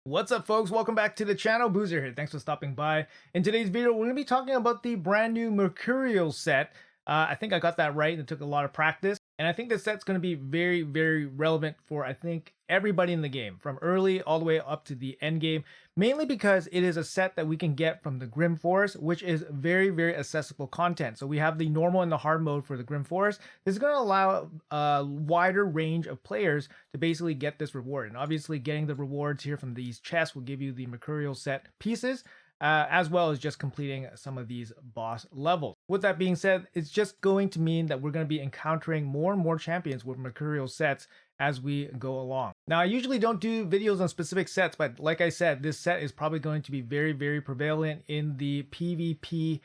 What's up, folks? Welcome back to the channel. Boozer here. Thanks for stopping by. In today's video, we're going to be talking about the brand new Mercurial set. I think I got that right, and it took a lot of practice. And I think this set's going to be very, very relevant for, I think, everybody in the game, from early all the way up to the end game, mainly because it is a set that we can get from the Grim Forest, which is very, very accessible content. So we have the normal and the hard mode for the Grim Forest. This is going to allow a wider range of players to basically get this reward. And obviously getting the rewards here from these chests will give you the Mercurial set pieces, as well as just completing some of these boss levels. With that being said, it's just going to mean that we're going to be encountering more and more champions with Mercurial sets as we go along. Now, I usually don't do videos on specific sets, but like I said, this set is probably going to be very, very prevalent in the PvP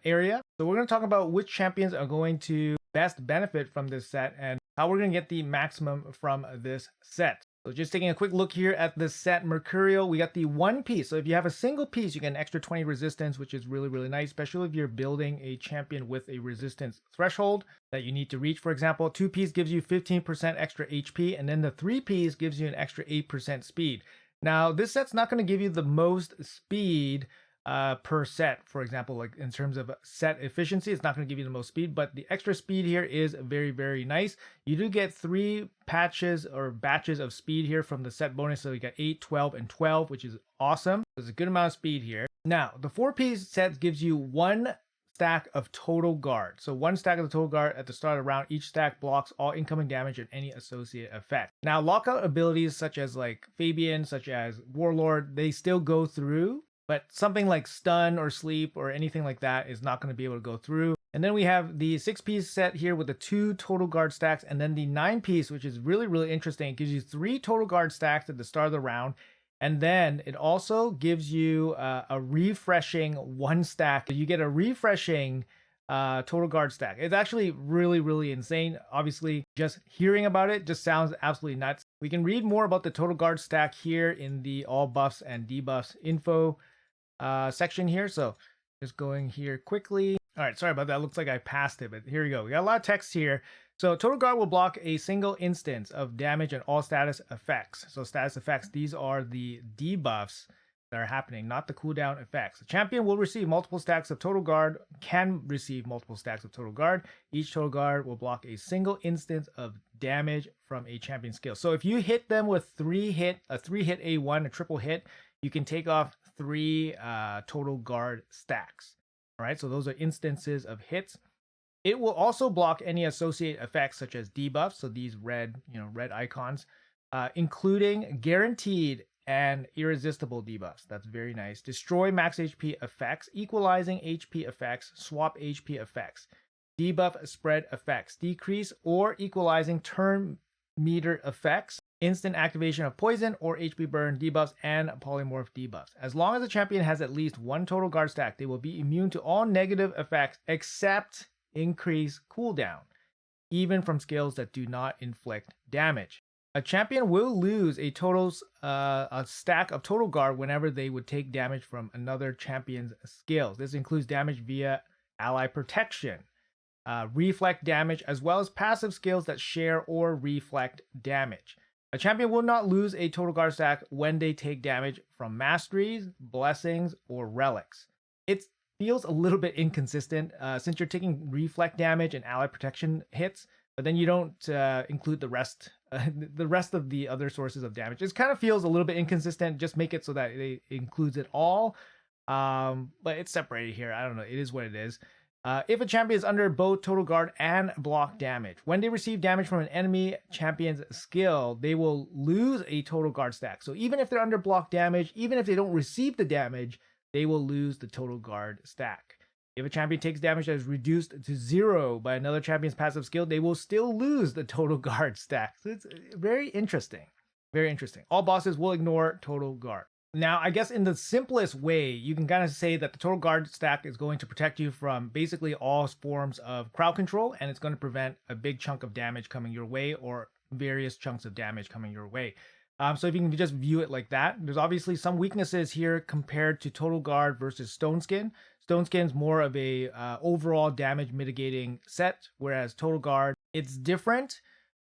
area. So we're going to talk about which champions are going to best benefit from this set and how we're going to get the maximum from this set. So just taking a quick look here at the set Mercurial, we got the one piece. So if you have a single piece, you get an extra 20 resistance, which is really, really nice, especially if you're building a champion with a resistance threshold that you need to reach. For example, two piece gives you 15% extra HP, and then the three piece gives you an extra 8% speed. Now, this set's not going to give you the most speed per set. For example, like in terms of set efficiency, it's not going to give you the most speed, but the extra speed here is very, very nice. You do get 3 patches or batches of speed here from the set bonus. So you got 8, 12, and 12, which is awesome. There's a good amount of speed here. Now, the 4-piece set gives you 1 stack of total guard. So 1 stack of the total guard at the start of the round. Each stack blocks all incoming damage and any associated effect. Now, lockout abilities such as like Fabian, such as Warlord, they still go through, but something like stun or sleep or anything like that is not going to be able to go through. And then we have the 6-piece set here with the 2 total guard stacks, and then the 9-piece, which is really, really interesting. It gives you 3 total guard stacks at the start of the round. And then it also gives you a refreshing 1 stack. You get a refreshing total guard stack. It's actually really, really insane. Obviously, just hearing about it just sounds absolutely nuts. We can read more about the total guard stack here in the all buffs and debuffs info section here. So just going here quickly. All right, sorry about that. Looks like I passed it, but here we go. We got a lot of text here. So total guard will block a single instance of damage and all status effects. So status effects, these are the debuffs that are happening, not the cooldown effects. The champion will receive multiple stacks of total guard, can receive multiple stacks of total guard. Each total guard will block a single instance of damage from a champion skill. So if you hit them with a 3-hit A1, a triple hit, you can take off 3 total guard stacks. All right, so those are instances of hits. It will also block any associated effects such as debuffs, so these red icons, including guaranteed and irresistible debuffs. That's very nice. Destroy max HP effects, equalizing HP effects, swap HP effects, debuff spread effects, decrease or equalizing turn meter effects, instant activation of poison or HP burn debuffs, and polymorph debuffs. As long as the champion has at least 1 total guard stack, they will be immune to all negative effects except increase cooldown, even from skills that do not inflict damage. A champion will lose a stack of total guard whenever they would take damage from another champion's skills. This includes damage via ally protection, reflect damage, as well as passive skills that share or reflect damage. A champion will not lose a total guard stack when they take damage from masteries, blessings, or relics. It feels a little bit inconsistent since you're taking reflect damage and ally protection hits, but then you don't include the rest of the other sources of damage. It kind of feels a little bit inconsistent. Just make it so that it includes it all, but it's separated here. I don't know. It is what it is. If a champion is under both total guard and block damage, when they receive damage from an enemy champion's skill, they will lose a total guard stack. So even if they're under block damage, even if they don't receive the damage, they will lose the total guard stack. If a champion takes damage that is reduced to 0 by another champion's passive skill, they will still lose the total guard stack. So it's very interesting. Very interesting. All bosses will ignore total guard. Now, I guess in the simplest way, you can kind of say that the total guard stack is going to protect you from basically all forms of crowd control, and it's going to prevent a big chunk of damage coming your way or various chunks of damage coming your way. So if you can just view it like that, there's obviously some weaknesses here compared to total guard versus stone skin. Stone skin's more of a overall damage mitigating set, whereas total guard, it's different,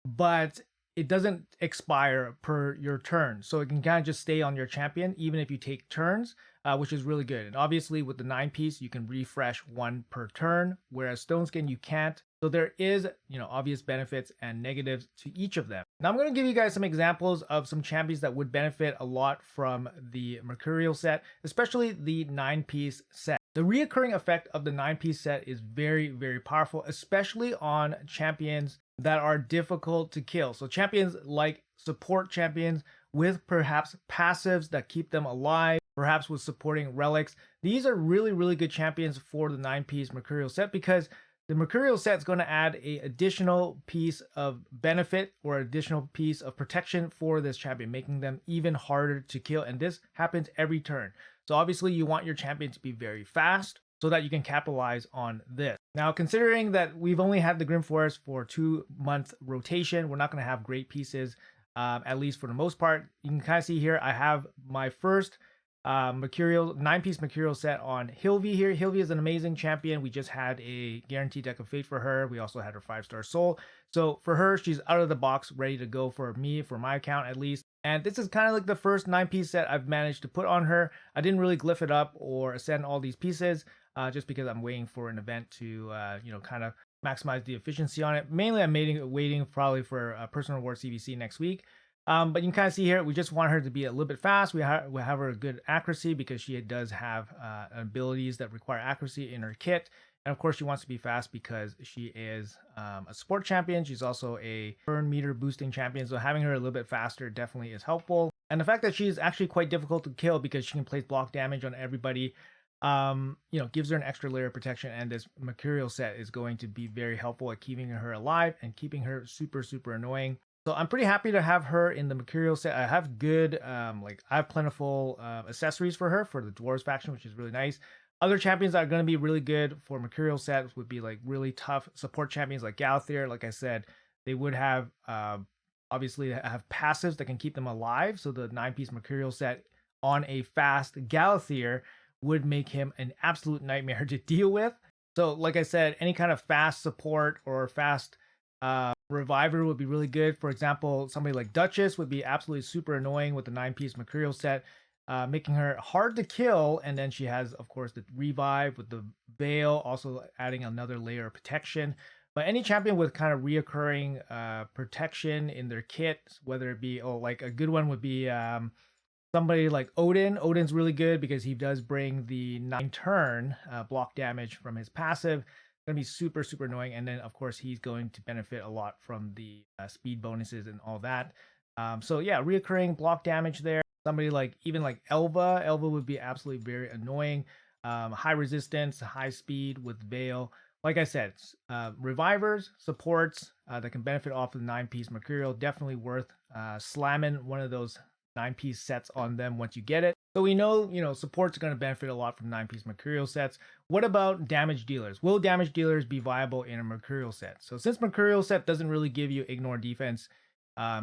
but it doesn't expire per your turn. So it can kind of just stay on your champion even if you take turns, which is really good. And obviously with the 9-piece, you can refresh one per turn, whereas Stone Skin you can't. So there is, obvious benefits and negatives to each of them. Now I'm going to give you guys some examples of some champions that would benefit a lot from the Mercurial set, especially the 9-piece set. The reoccurring effect of the 9-piece set is very, very powerful, especially on champions that are difficult to kill. So champions like support champions with perhaps passives that keep them alive, perhaps with supporting relics. These are really, really good champions for the 9-piece Mercurial set, because the Mercurial set is going to add a additional piece of benefit or additional piece of protection for this champion, making them even harder to kill. And this happens every turn. So obviously you want your champion to be very fast so that you can capitalize on this. Now, considering that we've only had the Grim Forest for 2-month rotation, we're not going to have great pieces, at least for the most part. You can kind of see here, I have my first Mercurial 9-piece Mercurial set on Hilvi here. Hilvi is an amazing champion. We just had a guaranteed deck of fate for her. We also had her 5-star soul. So for her, she's out of the box, ready to go for me, for my account at least. And this is kind of like the first 9-piece set I've managed to put on her. I didn't really glyph it up or ascend all these pieces, just because I'm waiting for an event to, kind of maximize the efficiency on it. Mainly, I'm waiting probably for a personal reward CBC next week. But you can kind of see here, we just want her to be a little bit fast. We have her a good accuracy because she does have abilities that require accuracy in her kit. And of course, she wants to be fast because she is a support champion. She's also a burn meter boosting champion. So having her a little bit faster definitely is helpful. And the fact that she's actually quite difficult to kill because she can place block damage on everybody, gives her an extra layer of protection. And this Mercurial set is going to be very helpful at keeping her alive and keeping her super, super annoying. So I'm pretty happy to have her in the Mercurial set. I have good, I have plentiful accessories for her for the Dwarves faction, which is really nice. Other champions that are going to be really good for Mercurial sets would be like really tough support champions like Galathir. Like I said, they would have, obviously have passives that can keep them alive. So the 9-piece Mercurial set on a fast Galathir would make him an absolute nightmare to deal with. So like I said, any kind of fast support or fast Reviver would be really good. For example, somebody like Duchess would be absolutely super annoying with the 9-piece Mercurial set, making her hard to kill. And then she has, of course, the Revive with the Veil, also adding another layer of protection. But any champion with kind of reoccurring protection in their kit, whether it be, like a good one would be somebody like Odin. Odin's really good because he does bring the 9-turn block damage from his passive. Going to be super, super annoying. And then, of course, he's going to benefit a lot from the speed bonuses and all that. So yeah, reoccurring block damage there. Somebody like, even like Elva. Elva would be absolutely very annoying. High resistance, high speed with Veil. Like I said, revivers, supports that can benefit off of the 9-piece Mercurial. Definitely worth slamming one of those 9-piece sets on them once you get it. So we know, supports are going to benefit a lot from 9-piece Mercurial sets. What about damage dealers? Will damage dealers be viable in a Mercurial set? So since Mercurial set doesn't really give you ignore defense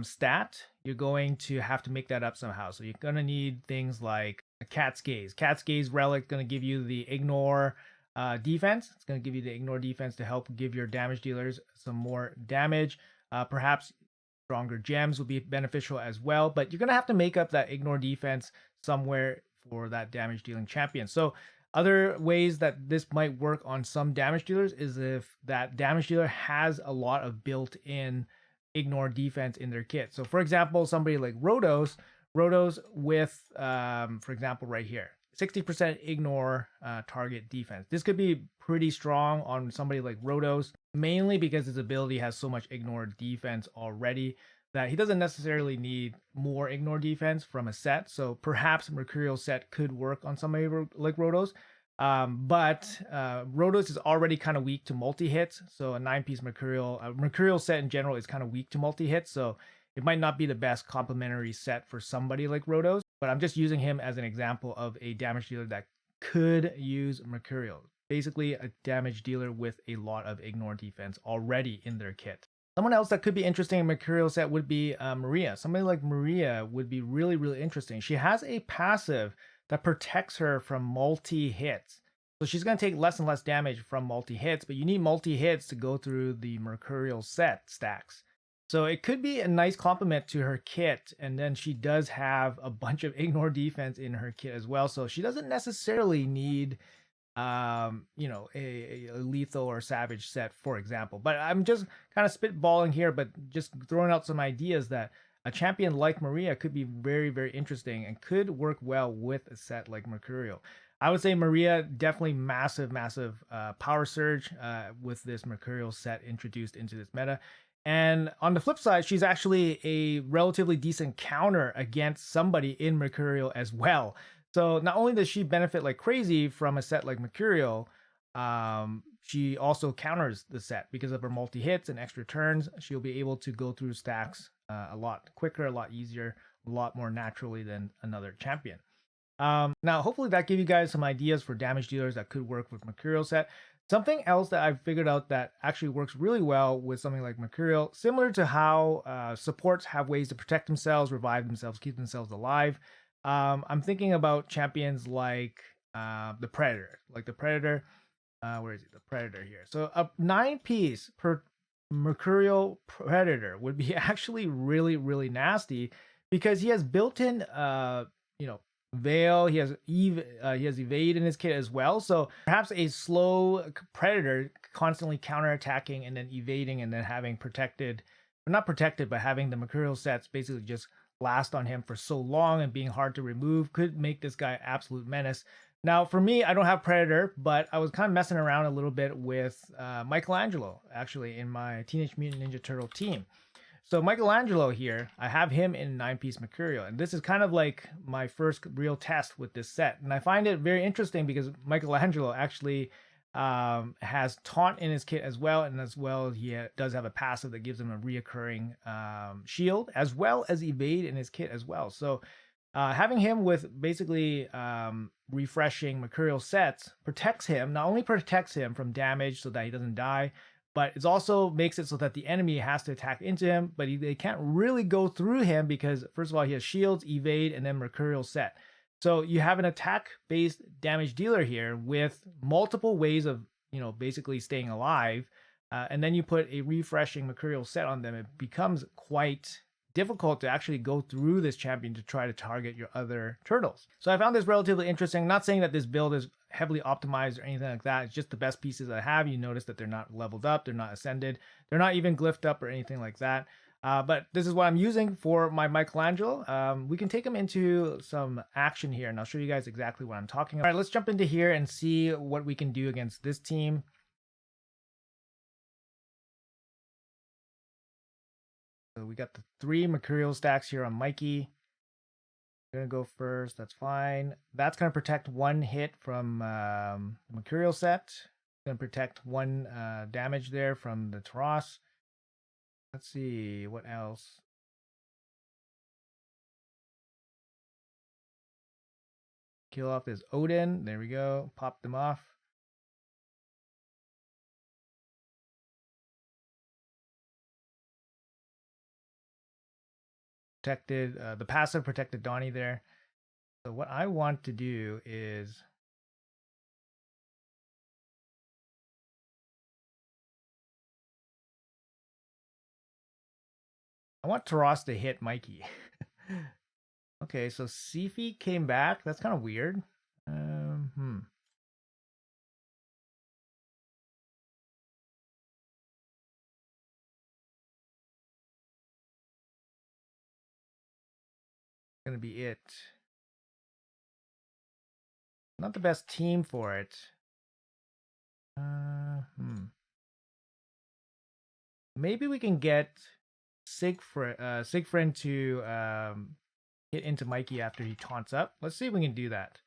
stat, you're going to have to make that up somehow. So you're going to need things like a Cat's Gaze. Cat's Gaze relic going to give you the ignore defense. It's going to give you the ignore defense to help give your damage dealers some more damage. Perhaps stronger gems would be beneficial as well, but you're going to have to make up that ignore defense somewhere for that damage dealing champion. So other ways that this might work on some damage dealers is if that damage dealer has a lot of built-in ignore defense in their kit. So for example, somebody like Rhodos with, for example, right here, 60% ignore target defense. This could be pretty strong on somebody like Rhodos, mainly because his ability has so much ignore defense already that he doesn't necessarily need more ignore defense from a set. So perhaps Mercurial set could work on somebody like Rhodos. But Rhodos is already kind of weak to multi-hits. So a 9-piece Mercurial set in general is kind of weak to multi-hits. So it might not be the best complementary set for somebody like Rhodos, but I'm just using him as an example of a damage dealer that could use Mercurial. Basically a damage dealer with a lot of ignore defense already in their kit. Someone else that could be interesting in Mercurial set would be Maria. Somebody like Maria would be really, really interesting. She has a passive that protects her from multi-hits. So she's going to take less and less damage from multi-hits, but you need multi-hits to go through the Mercurial set stacks. So it could be a nice complement to her kit. And then she does have a bunch of ignore defense in her kit as well. So she doesn't necessarily need you know, a lethal or savage set, for example. But I'm just kind of spitballing here, but just throwing out some ideas that a champion like Maria could be very, very interesting and could work well with a set like Mercurial. I would say Maria definitely massive, massive power surge with this Mercurial set introduced into this meta. And on the flip side, she's actually a relatively decent counter against somebody in Mercurial as well. So not only does she benefit like crazy from a set like Mercurial, she also counters the set because of her multi hits and extra turns. She'll be able to go through stacks a lot quicker, a lot easier, a lot more naturally than another champion. Now, hopefully that gave you guys some ideas for damage dealers that could work with Mercurial set. Something else that I've figured out that actually works really well with something like Mercurial, similar to how supports have ways to protect themselves, revive themselves, keep themselves alive. I'm thinking about champions like the Predator. Like the Predator, where is he? The Predator here. So a 9-piece per Mercurial Predator would be actually really, really nasty because he has built-in, you know, Veil. He has evade in his kit as well. So perhaps a slow Predator constantly counterattacking and then evading and then having protected, or not protected, but having the Mercurial sets basically just last on him for so long and being hard to remove could make this guy absolute menace. Now, for me, I don't have Predator, but I was kind of messing around a little bit with Michelangelo, actually, in my Teenage Mutant Ninja Turtle team. So Michelangelo here, I have him in 9-piece Mercurial, and this is kind of like my first real test with this set. And I find it very interesting because Michelangelo actually has taunt in his kit as well, and as well he does have a passive that gives him a reoccurring shield, as well as evade in his kit as well. So having him with basically refreshing Mercurial sets protects him, not only protects him from damage so that he doesn't die, but it also makes it so that the enemy has to attack into him, but they can't really go through him because, first of all, he has shields, evade, and then Mercurial set. So you have an attack-based damage dealer here with multiple ways of, you know, basically staying alive. And then you put a refreshing Mercurial set on them. It becomes quite difficult to actually go through this champion to try to target your other turtles. So I found this relatively interesting. Not saying that this build is heavily optimized or anything like that. It's just the best pieces I have. You notice that they're not leveled up, they're not ascended, they're not even glyphed up or anything like that. But this is what I'm using for my Michelangelo. We can take him into some action here, and I'll show you guys exactly what I'm talking about. All right, let's jump into here and see what we can do against this team. So we got the 3 Mercurial stacks here on Mikey. Gonna go first. That's fine. That's gonna protect 1 hit from the Mercurial set. Gonna protect 1 damage there from the Taros. Let's see what else. Kill off this Odin. There we go. Pop them off. Protected. The passive protected Donnie there. So what I want to do is I want Taros to hit Mikey. Okay, so Sifi came back. That's kind of weird. Hmm. Gonna be it. Not the best team for it. Hmm. Maybe we can get Siegfried to hit into Mikey after he taunts up. Let's see if we can do that.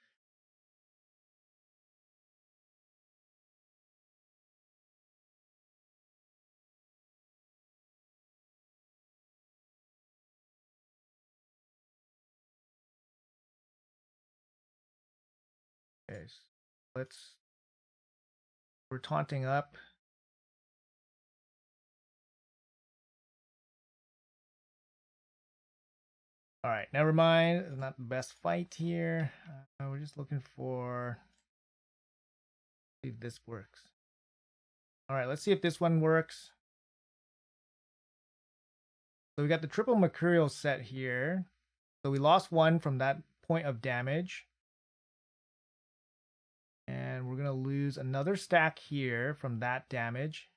Okay, let's. We're taunting up. All right, never mind. It's not the best fight here. We're just looking for. See if this works. All right, let's see if this one works. So we got the triple Mercurial set here. So we lost one from that point of damage. And we're going to lose another stack here from that damage.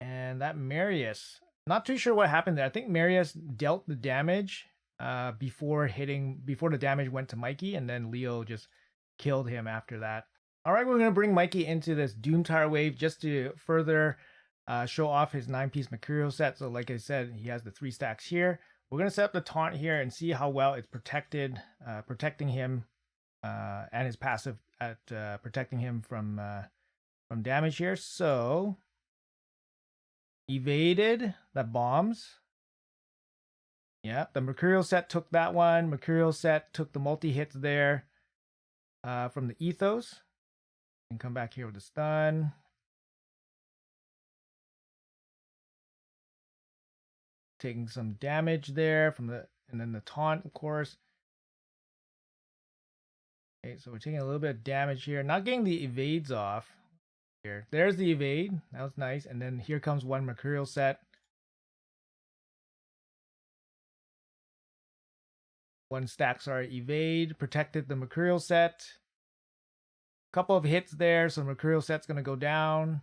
And that Marius, not too sure what happened there. I think Marius dealt the damage before the damage went to Mikey, and then Leo just killed him after that. All right, we're going to bring Mikey into this Doomtire wave just to further show off his 9-piece Mercurial set. So like I said, he has the 3 stacks here. We're going to set up the taunt here and see how well it's protecting him and his passive at protecting him from damage here. So evaded the bombs. Yeah, the Mercurial set took that one. Mercurial set took the multi-hits there from the Ethos. And come back here with the stun. Taking some damage there from and then the taunt, of course. Okay, so we're taking a little bit of damage here. Not getting the evades off here. There's the evade. That was nice. And then here comes one Mercurial set. One stack, sorry, evade. Protected the Mercurial set. Couple of hits there, so Mercurial set's going to go down.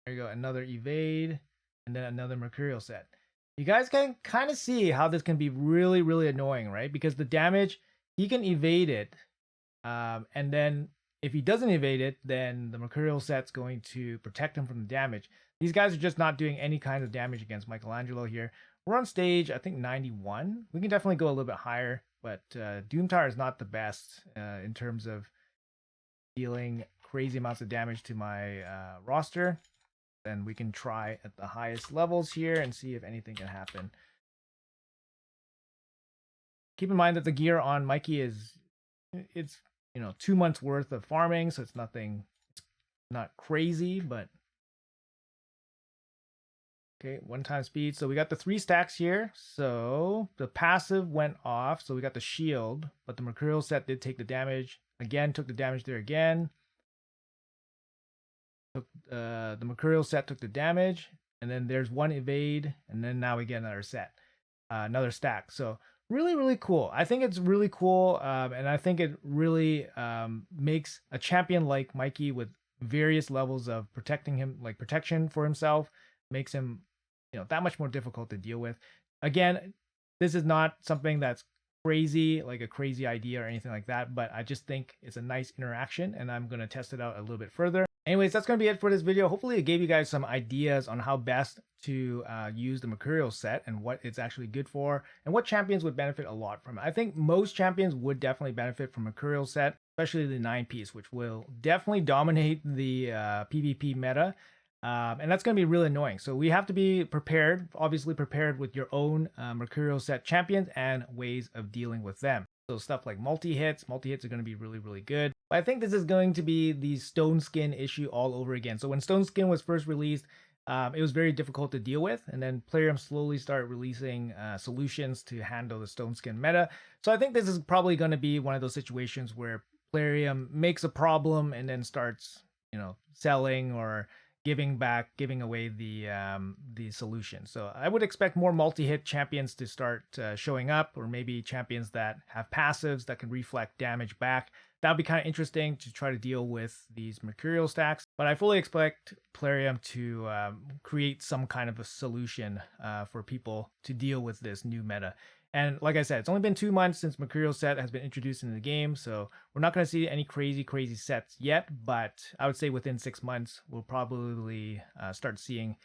There you go, another evade, and then another Mercurial set. You guys can kind of see how this can be really, really annoying, right? Because the damage, he can evade it, and then if he doesn't evade it, then the Mercurial set's going to protect him from the damage. These guys are just not doing any kind of damage against Michelangelo here. We're on stage, I think 91. We can definitely go a little bit higher, but Doomtire is not the best in terms of dealing crazy amounts of damage to my roster. Then we can try at the highest levels here and see if anything can happen. Keep in mind that the gear on Mikey it's 2 months worth of farming, so it's nothing, it's not crazy, but okay, 1-time speed. So we got the 3 stacks here. So the passive went off, so we got the shield, but the Mercurial set did take the damage. Again, took the damage there again. The Mercurial set took the damage, and then there's one evade, and then now we get another set, another stack. So really, really cool. I think it's really cool, and I think it really makes a champion like Mikey with various levels of protecting him, like protection for himself, makes him that much more difficult to deal with. Again, this is not something that's crazy, like a crazy idea or anything like that, but I just think it's a nice interaction, and I'm going to test it out a little bit further. Anyways, that's going to be it for this video. Hopefully it gave you guys some ideas on how best to use the Mercurial set and what it's actually good for and what champions would benefit a lot from it. I think most champions would definitely benefit from Mercurial set, especially the 9-piece, which will definitely dominate the PvP meta. And that's going to be really annoying. So we have to be prepared, obviously prepared with your own Mercurial set champions and ways of dealing with them. So stuff like multi-hits are going to be really, really good. But I think this is going to be the Stone Skin issue all over again. So when Stone Skin was first released, it was very difficult to deal with. And then Plarium slowly started releasing solutions to handle the Stone Skin meta. So I think this is probably going to be one of those situations where Plarium makes a problem and then starts, selling or giving away the solution. So I would expect more multi-hit champions to start showing up, or maybe champions that have passives that can reflect damage back. That would be kind of interesting to try to deal with these Mercurial stacks. But I fully expect Plarium to create some kind of a solution for people to deal with this new meta. And like I said, it's only been 2 months since Mercurial set has been introduced into the game, so we're not going to see any crazy sets yet, but I would say within 6 months, we'll probably start seeing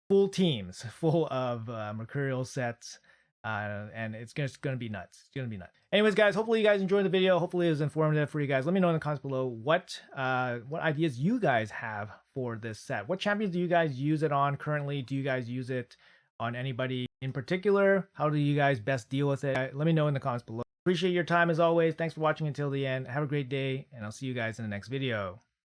full teams full of Mercurial sets, and it's just going to be nuts. It's going to be nuts. Anyways, guys, hopefully you guys enjoyed the video. Hopefully it was informative for you guys. Let me know in the comments below what ideas you guys have for this set. What champions do you guys use it on currently? Do you guys use it on anybody in particular? How do you guys best deal with it? Let me know in the comments below. Appreciate your time as always. Thanks for watching until the end. Have a great day, and I'll see you guys in the next video.